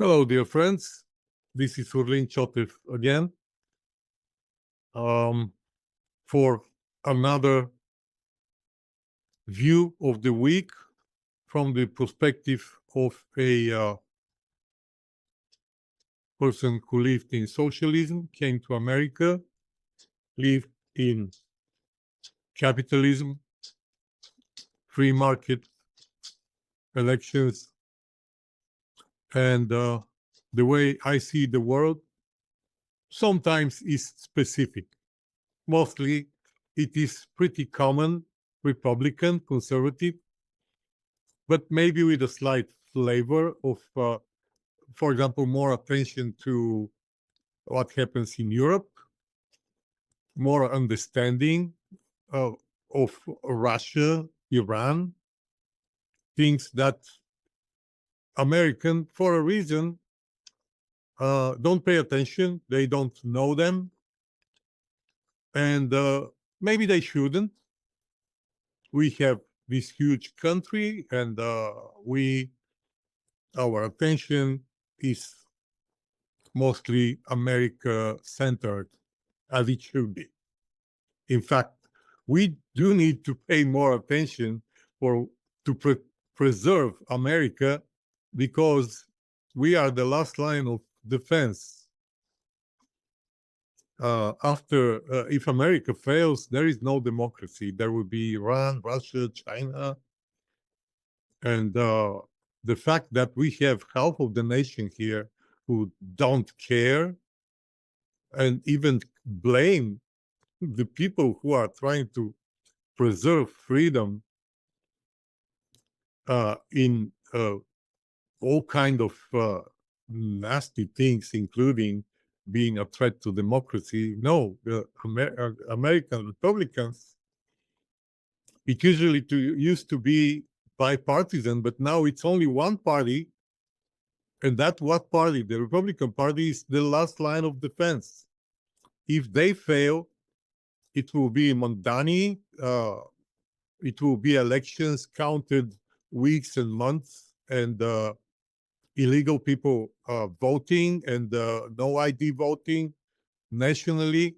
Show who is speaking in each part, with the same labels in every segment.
Speaker 1: Hello, dear friends. This is Urlin Chotev again for another view of the week from the perspective of a person who lived in socialism, came to America, lived in capitalism, free market, elections, and the way I see the world sometimes is specific. Mostly it is pretty common, Republican, conservative, but maybe with a slight flavor of, for example, more attention to what happens in Europe, more understanding of Russia, Iran, things that American, for a reason, don't pay attention. They don't know them, and maybe they shouldn't. We have this huge country, and our attention is mostly America-centered, as it should be. In fact, we do need to pay more attention to preserve America, because we are the last line of defense. If America fails, there is no democracy. There will be Iran, Russia, China, and the fact that we have half of the nation here who don't care and even blame the people who are trying to preserve freedom in all kind of nasty things, including being a threat to democracy. No, the American Republicans, it used to be bipartisan, but now it's only one party. And that what party? The Republican Party is the last line of defense. If they fail, it will be Mondani. It will be elections counted weeks and months, and illegal people voting, and no ID voting nationally.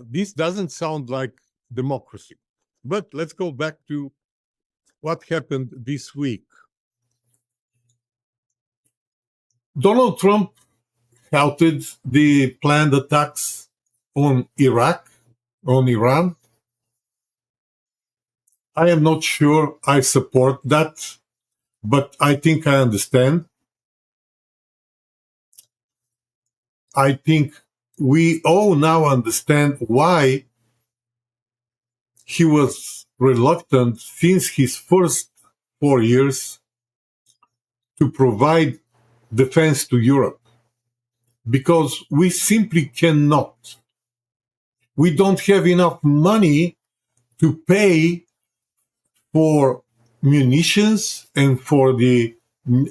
Speaker 1: This doesn't sound like democracy. But let's go back to what happened this week. Donald Trump halted the planned attacks on Iraq, on Iran. I am not sure I support that, but I think I understand. I think we all now understand why he was reluctant since his first 4 years to provide defense to Europe. Because we simply cannot. We don't have enough money to pay for munitions and for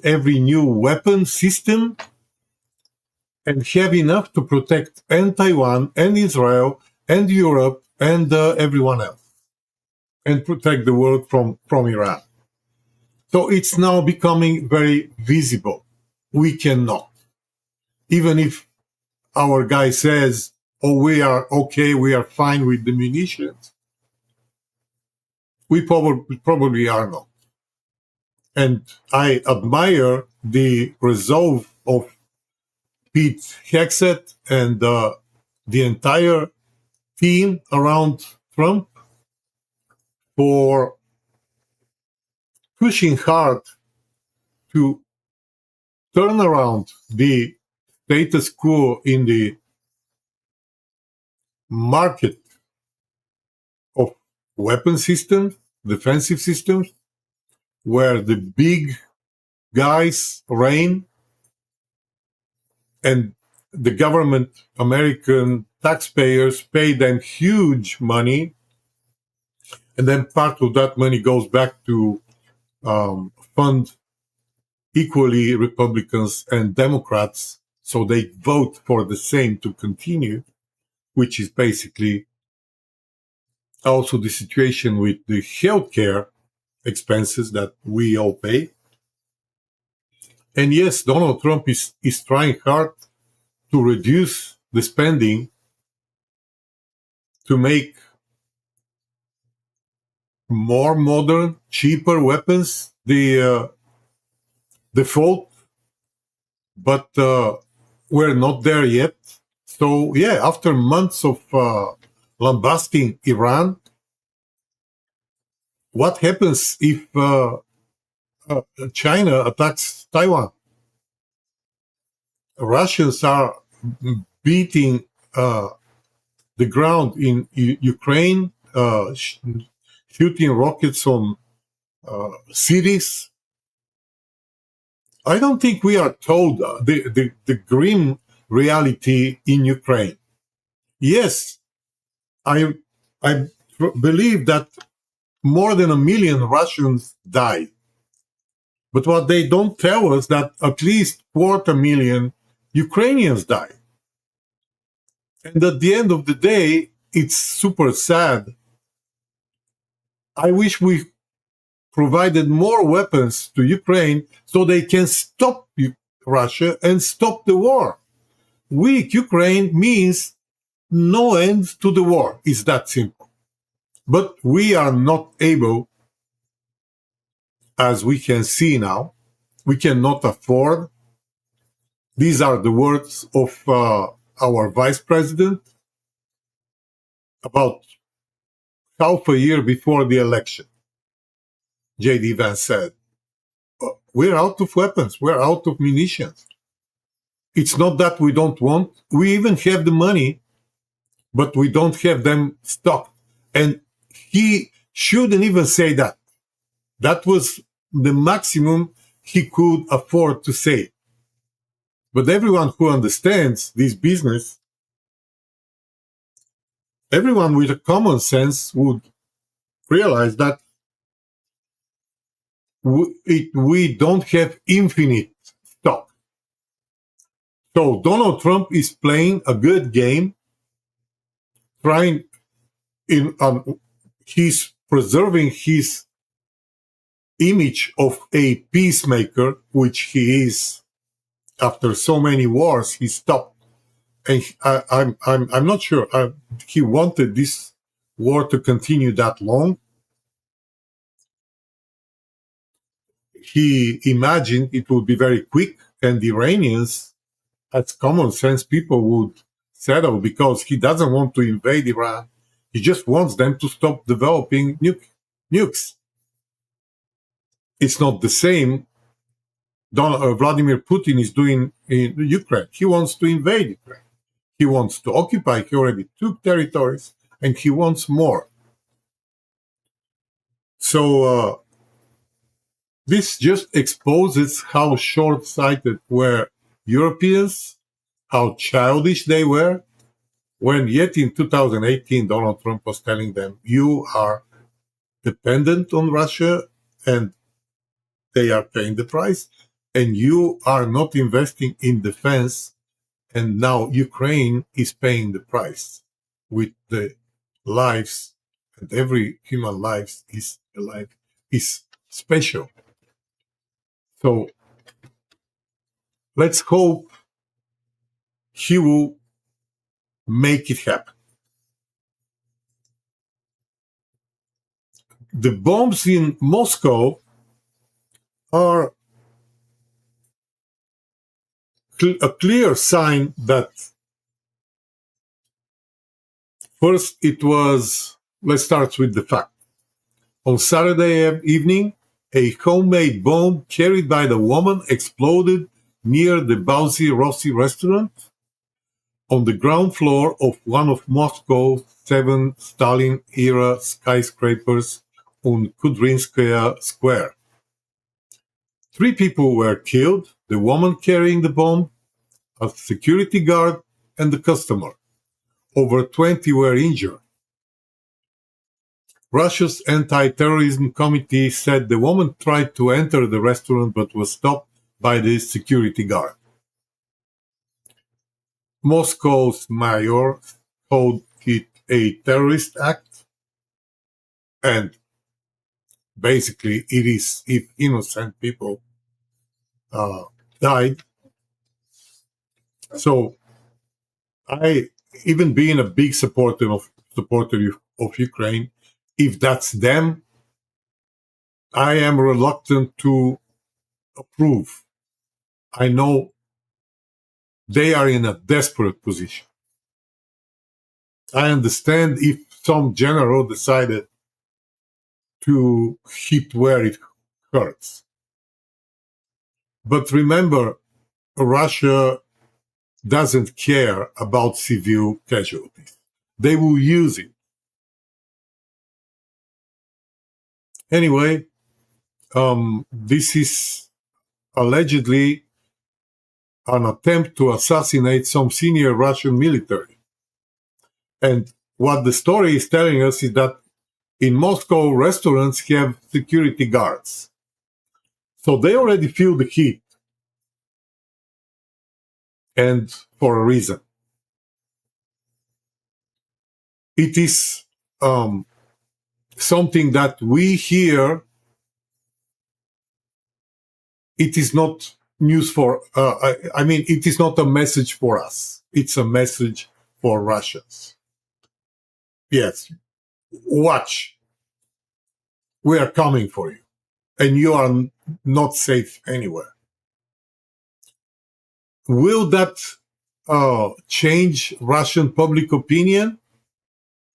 Speaker 1: every new weapon system, and have enough to protect and Taiwan and Israel and Europe and everyone else, and protect the world from Iran. So it's now becoming very visible. We cannot. Even if our guy says, oh, we are okay, we are fine with the munitions, we probably are not. And I admire the resolve of Pete Hegseth and the entire team around Trump for pushing hard to turn around the status quo in the market of weapon systems, defensive systems, where the big guys reign and the government, American taxpayers, pay them huge money, and then part of that money goes back to fund equally Republicans and Democrats, so they vote for the same to continue, which is basically also the situation with the healthcare expenses that we all pay. And yes, Donald Trump is trying hard to reduce the spending to make more modern, cheaper weapons the default, but we're not there yet. So yeah, after months of lambasting Iran, what happens if China attacks Taiwan? Russians are beating the ground in Ukraine, shooting rockets on cities. I don't think we are told the grim reality in Ukraine. Yes, I I believe that more than 1 million Russians died. But what they don't tell us that at least 250,000 Ukrainians died. And at the end of the day, it's super sad. I wish we provided more weapons to Ukraine so they can stop Russia and stop the war. Weak Ukraine means no end to the war. It's that simple. But we are not able, as we can see now, we cannot afford. These are the words of our vice president about half a year before the election. J.D. Vance said, we're out of weapons, we're out of munitions. It's not that we don't want, we even have the money, but we don't have them stocked. And he shouldn't even say that. That was the maximum he could afford to say. But everyone who understands this business, everyone with a common sense would realize that we don't have infinite stock. So Donald Trump is playing a good game, trying he's preserving his image of a peacemaker, which he is. After so many wars, he stopped, and I'm not sure he wanted this war to continue that long. He imagined it would be very quick, and the Iranians, as common sense people, would settle because he doesn't want to invade Iran. He just wants them to stop developing nukes. It's not the same Vladimir Putin is doing in Ukraine. He wants to invade Ukraine. He wants to occupy. He already took territories, and he wants more. So this just exposes how short-sighted were Europeans, how childish they were, when yet in 2018 Donald Trump was telling them, you are dependent on Russia and they are paying the price, and you are not investing in defense, and now Ukraine is paying the price with the lives, and every human life is alive, is special. So let's hope he will make it happen. The bombs in Moscow are a clear sign that first it was, let's start with the fact. On Saturday evening, a homemade bomb carried by the woman exploded near the Bouncy Rossi restaurant on the ground floor of one of Moscow's 7 Stalin-era skyscrapers on Kudrinskaya Square. 3 people were killed, the woman carrying the bomb, a security guard, and the customer. Over 20 were injured. Russia's anti-terrorism committee said the woman tried to enter the restaurant but was stopped by the security guard. Moscow's mayor called it a terrorist act, and basically it is if innocent people died. So I, even being a big supporter of Ukraine, if that's them, I am reluctant to approve. I know they are in a desperate position. I understand if some general decided to hit where it hurts. But remember, Russia doesn't care about civil casualties. They will use it. Anyway, this is allegedly an attempt to assassinate some senior Russian military. And what the story is telling us is that in Moscow, restaurants have security guards. So they already feel the heat. And for a reason. It is something that we hear. It is not news for, it is not a message for us. It's a message for Russians. Yes, watch. We are coming for you. And you are not safe anywhere. Will that change Russian public opinion?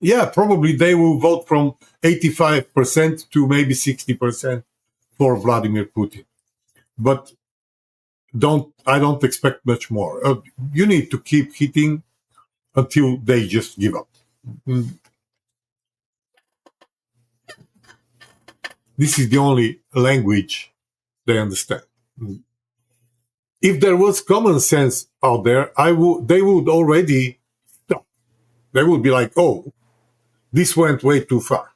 Speaker 1: Yeah, probably they will vote from 85% to maybe 60% for Vladimir Putin. But I don't expect much more. You need to keep hitting until they just give up. This is the only language they understand. If there was common sense out there, they would already stop. They would be like, oh, this went way too far.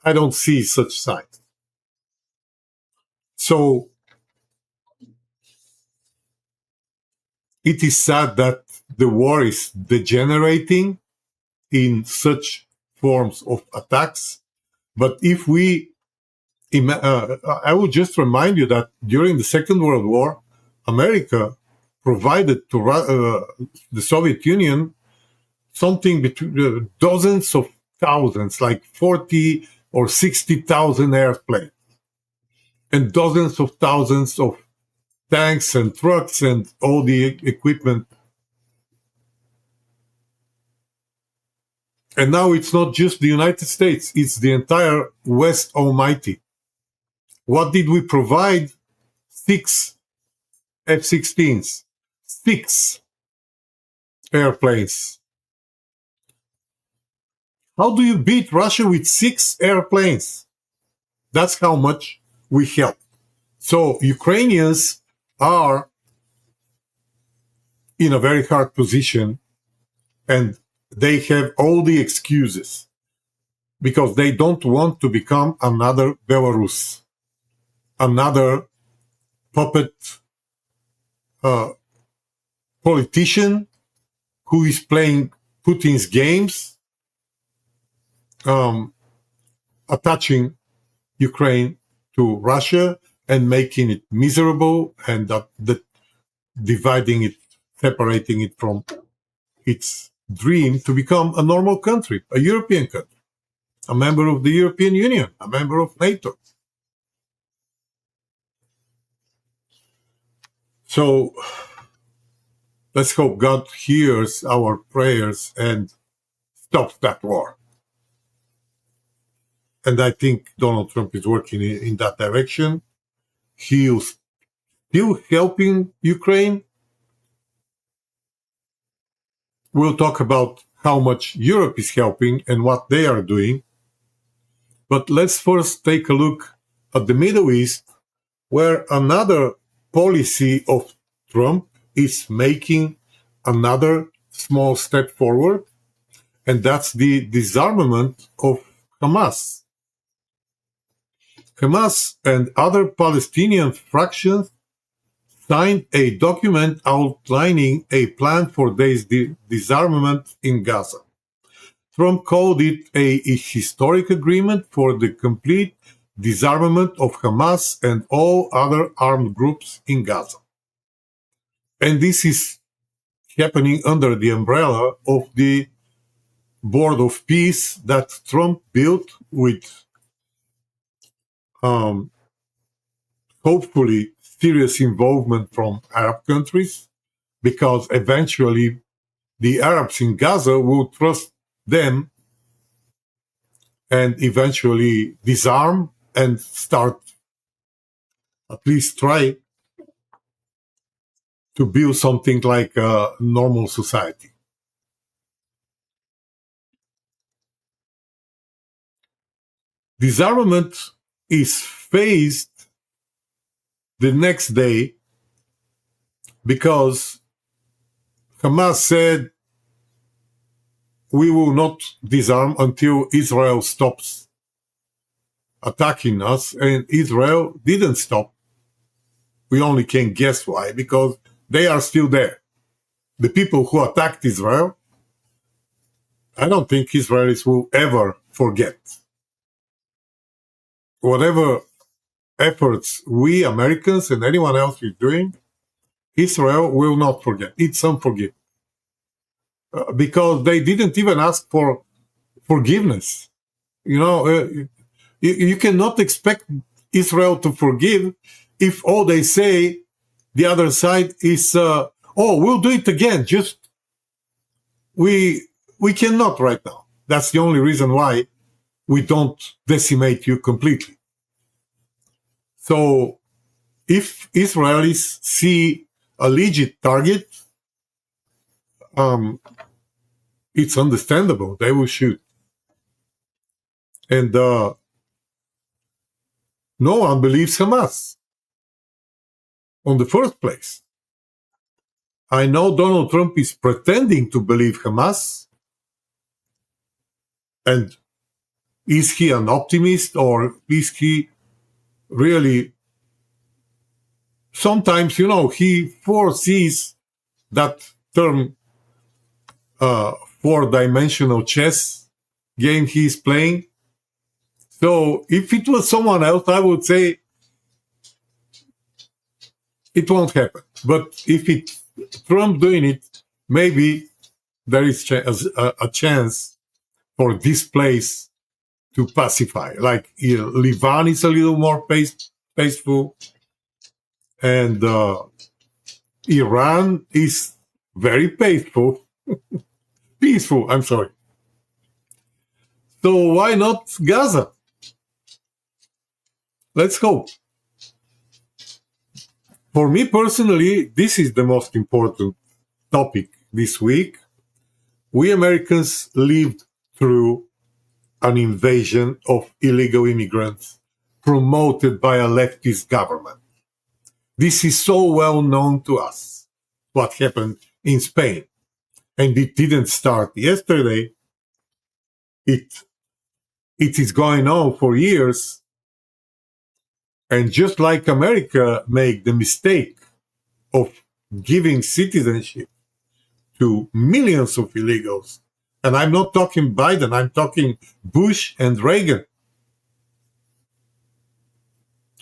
Speaker 1: I don't see such signs. So it is sad that the war is degenerating in such forms of attacks. But if I would just remind you that during the Second World War, America provided to the Soviet Union something between dozens of thousands, like 40 or 60,000 airplanes, and dozens of thousands of tanks and trucks and all the equipment. And now it's not just the United States, it's the entire West Almighty. What did we provide? 6 F-16s, 6 airplanes. How do you beat Russia with 6 airplanes? That's how much we help. So Ukrainians are in a very hard position, and they have all the excuses because they don't want to become another Belarus, another puppet politician who is playing Putin's games, attaching Ukraine to Russia and making it miserable, and that dividing it, separating it from its dream to become a normal country, a European country, a member of the European Union, a member of NATO. So let's hope God hears our prayers and stops that war. And I think Donald Trump is working in that direction. He's still helping Ukraine. We'll talk about how much Europe is helping and what they are doing. But let's first take a look at the Middle East, where another policy of Trump is making another small step forward, and that's the disarmament of Hamas. Hamas and other Palestinian fractions signed a document outlining a plan for this disarmament in Gaza. Trump called it a historic agreement for the complete disarmament of Hamas and all other armed groups in Gaza. And this is happening under the umbrella of the Board of Peace that Trump built with hopefully serious involvement from Arab countries, because eventually the Arabs in Gaza will trust them and eventually disarm and start, at least try to build something like a normal society. Disarmament is phased the next day because Hamas said we will not disarm until Israel stops attacking us, and Israel didn't stop. We only can guess why, because they are still there. The people who attacked Israel, I don't think Israelis will ever forget. Whatever efforts we Americans and anyone else is doing, Israel will not forget. It's unforgivable. Because they didn't even ask for forgiveness. You know, you cannot expect Israel to forgive if all they say, the other side, is, oh, we'll do it again. Just, we cannot right now. That's the only reason why we don't decimate you completely. So if Israelis see a legit target, it's understandable. They will shoot. And no one believes Hamas on the first place. I know Donald Trump is pretending to believe Hamas. And is he an optimist, or is he really... Sometimes, you know, he foresees that term, four-dimensional chess game he's playing. So if it was someone else, I would say it won't happen. But if it's Trump doing it, maybe there is a chance for this place to pacify. Like Lebanon is a little more peaceful, and Iran is very peaceful. I'm sorry. So why not Gaza? Let's hope. For me personally, this is the most important topic this week. We Americans lived through an invasion of illegal immigrants promoted by a leftist government. This is so well known to us, what happened in Spain. And it didn't start yesterday. It is going on for years. And just like America made the mistake of giving citizenship to millions of illegals, and I'm not talking Biden, I'm talking Bush and Reagan.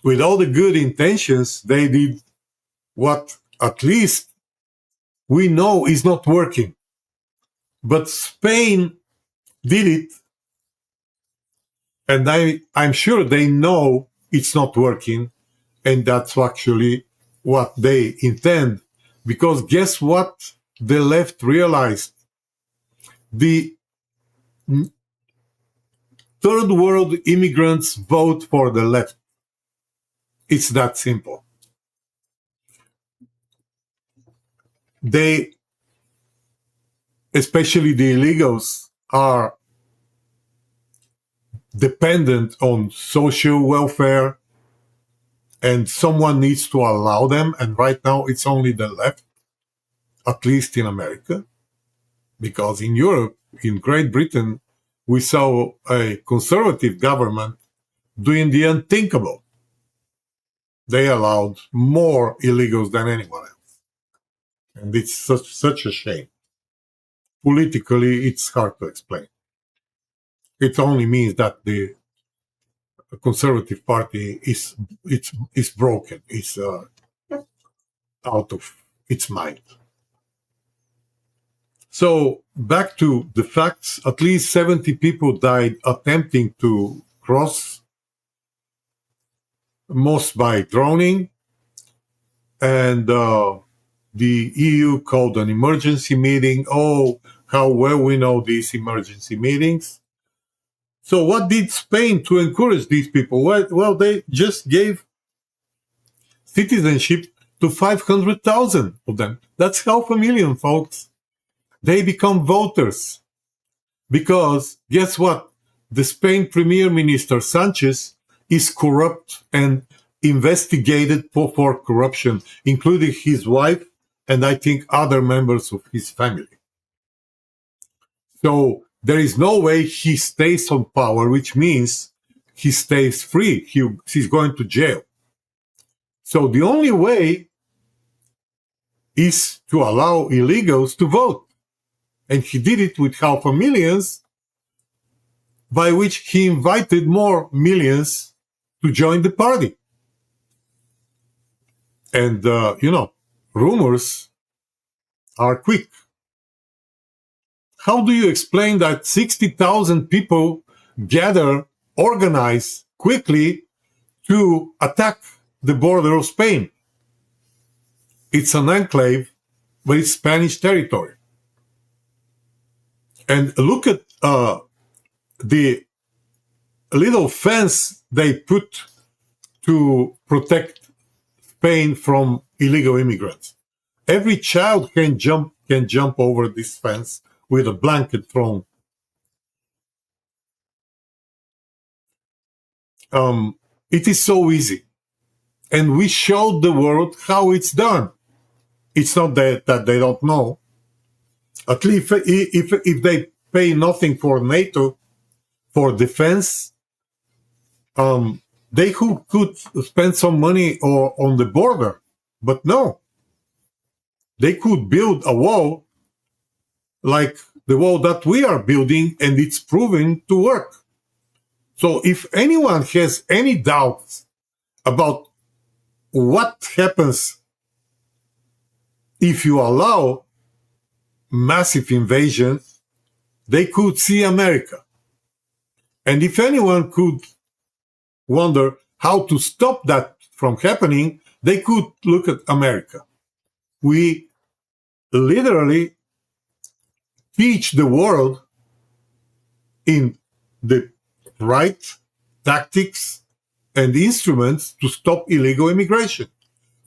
Speaker 1: With all the good intentions, they did what at least we know is not working. But Spain did it, and I'm sure they know it's not working, and that's actually what they intend. Because guess what the left realized? The third world immigrants vote for the left. It's that simple. They, especially the illegals, are dependent on social welfare, and someone needs to allow them. And right now it's only the left, at least in America, because in Europe, in Great Britain, we saw a conservative government doing the unthinkable. They allowed more illegals than anyone else. And it's such a shame. Politically, it's hard to explain. It only means that the Conservative Party is broken. It's out of its mind. So back to the facts, at least 70 people died attempting to cross, most by drowning, and the EU called an emergency meeting. Oh, how well we know these emergency meetings. So what did Spain to encourage these people? Well, they just gave citizenship to 500,000 of them. That's 500,000, folks. They become voters. Because guess what? The Spain Premier Minister Sanchez is corrupt and investigated for corruption, including his wife and I think other members of his family. So there is no way he stays on power, which means he stays free. He's going to jail. So the only way is to allow illegals to vote. And he did it with 500,000, by which he invited more millions to join the party. And, rumors are quick. How do you explain that 60,000 people gather, organize quickly to attack the border of Spain? It's an enclave, but it's Spanish territory. And look at the little fence they put to protect Spain from illegal immigrants. Every child can jump over this fence with a blanket thrown. It is so easy. And we showed the world how it's done. It's not that they don't know. At least if they pay nothing for NATO, for defense, they could spend some money on the border. But no. They could build a wall like the wall that we are building, and it's proven to work. So if anyone has any doubts about what happens if you allow massive invasions, they could see America. And if anyone could wonder how to stop that from happening, they could look at America. We literally teach the world in the right tactics and instruments to stop illegal immigration.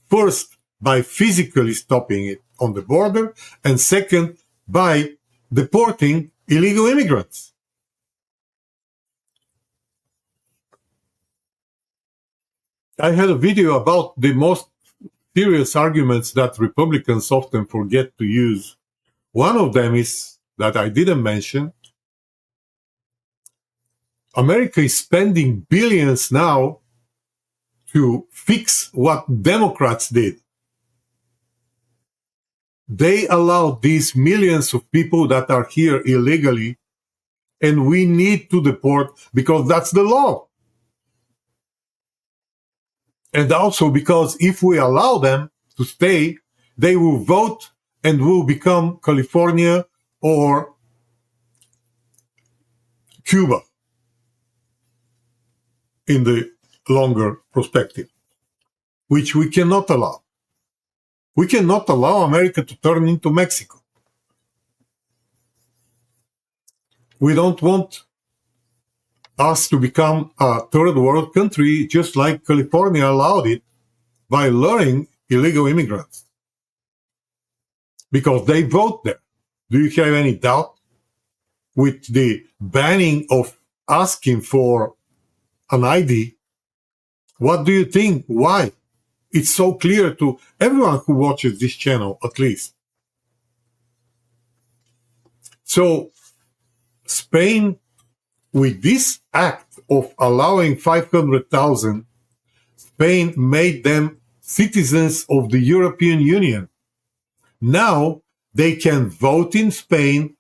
Speaker 1: First, by physically stopping it on the border, and second, by deporting illegal immigrants. I had a video about the most serious arguments that Republicans often forget to use. One of them is, that I didn't mention, America is spending billions now to fix what Democrats did. They allowed these millions of people that are here illegally, and we need to deport because that's the law. And also because if we allow them to stay, they will vote and will become California or Cuba in the longer perspective, which we cannot allow. We cannot allow America to turn into Mexico. We don't want us to become a third world country just like California allowed it by luring illegal immigrants. Because they vote there. Do you have any doubt? With the banning of asking for an ID, what do you think? Why? It's so clear to everyone who watches this channel, at least. So, Spain, with this act of allowing 500,000, Spain made them citizens of the European Union. Now they can vote in Spain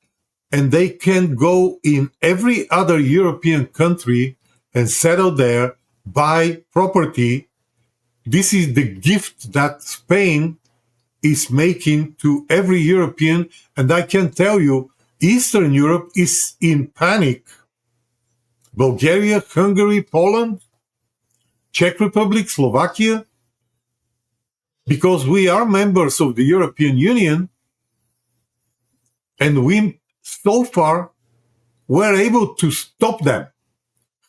Speaker 1: and they can go in every other European country and settle there, buy property. This is the gift that Spain is making to every European, and I can tell you, Eastern Europe is in panic. Bulgaria, Hungary, Poland, Czech Republic, Slovakia, because we are members of the European Union, and we so far were able to stop them.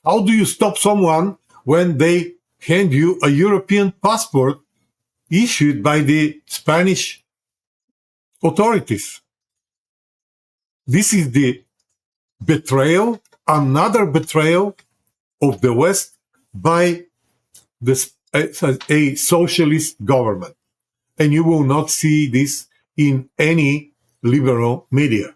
Speaker 1: How do you stop someone when they hand you a European passport issued by the Spanish authorities? This is the betrayal, another betrayal of the West by a socialist government. And you will not see this in any liberal media.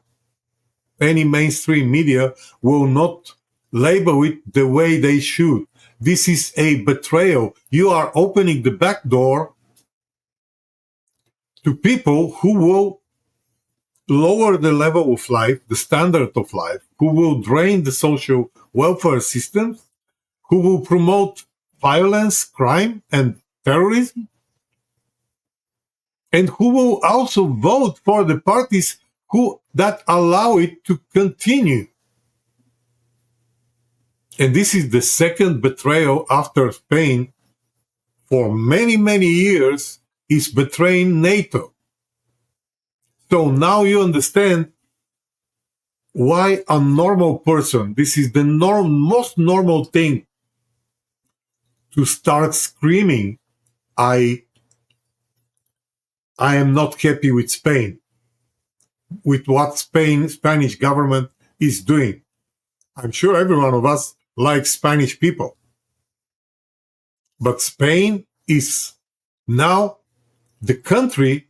Speaker 1: Any mainstream media will not label it the way they should. This is a betrayal. You are opening the back door to people who will lower the level of life, the standard of life, who will drain the social welfare systems, who will promote violence, crime, and terrorism, and who will also vote for the parties that allow it to continue. And this is the second betrayal after Spain for many, many years is betraying NATO. So now you understand why a normal person, this is the most normal thing to start screaming, I am not happy with Spain, with what Spanish government is doing. I'm sure every one of us likes Spanish people. But Spain is now the country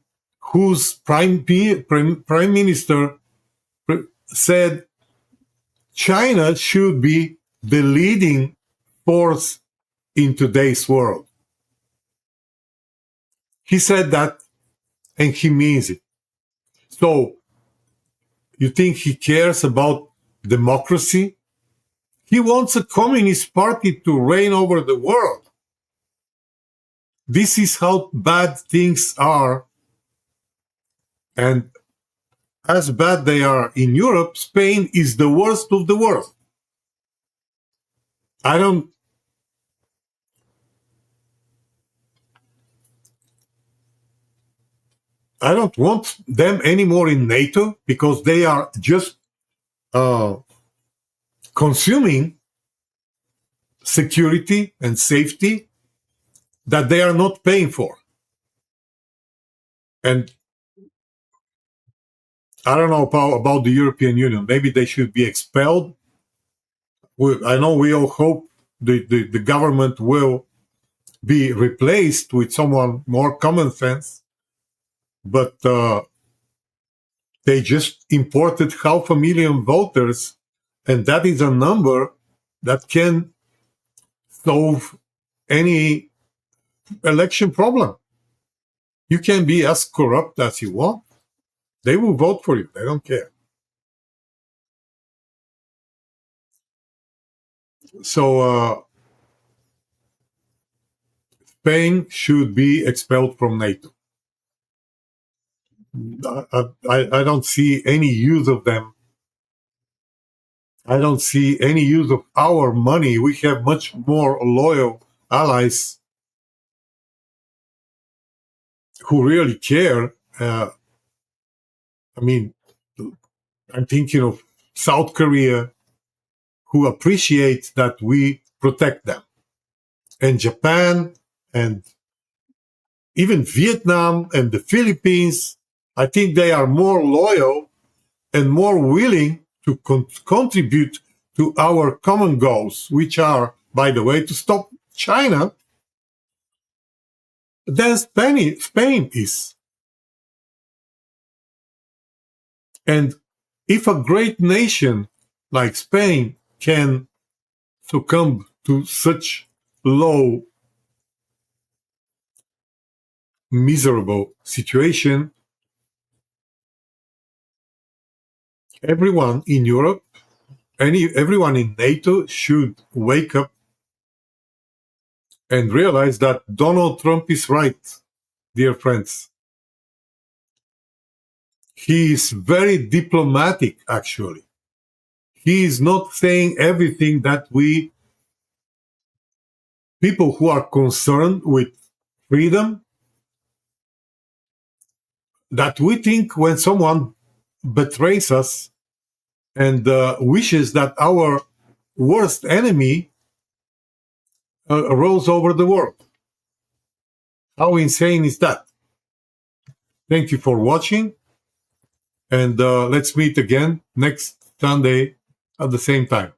Speaker 1: whose prime minister said China should be the leading force in today's world. He said that, and he means it. So, you think he cares about democracy? He wants a communist party to reign over the world. This is how bad things are. And as bad they are in Europe, Spain is the worst of the worst. I don't want them anymore in NATO because they are just consuming security and safety that they are not paying for. And I don't know about the European Union. Maybe they should be expelled. I know we all hope the government will be replaced with someone more common sense, but they just imported 500,000 voters, and that is a number that can solve any election problem. You can be as corrupt as you want. They will vote for you. They don't care. So Spain should be expelled from NATO. I don't see any use of them. I don't see any use of our money. We have much more loyal allies who really care. I mean, I'm thinking of South Korea, who appreciate that we protect them, and Japan, and even Vietnam and the Philippines. I think they are more loyal and more willing to contribute to our common goals, which are, by the way, to stop China, than Spain is. And if a great nation like Spain can succumb to such low, miserable situation, everyone in Europe, everyone in NATO should wake up and realize that Donald Trump is right, dear friends. He is very diplomatic, actually. He is not saying everything that we, people who are concerned with freedom, that we think when someone betrays us and wishes that our worst enemy rose over the world. How insane is that? Thank you for watching, and let's meet again next Sunday at the same time.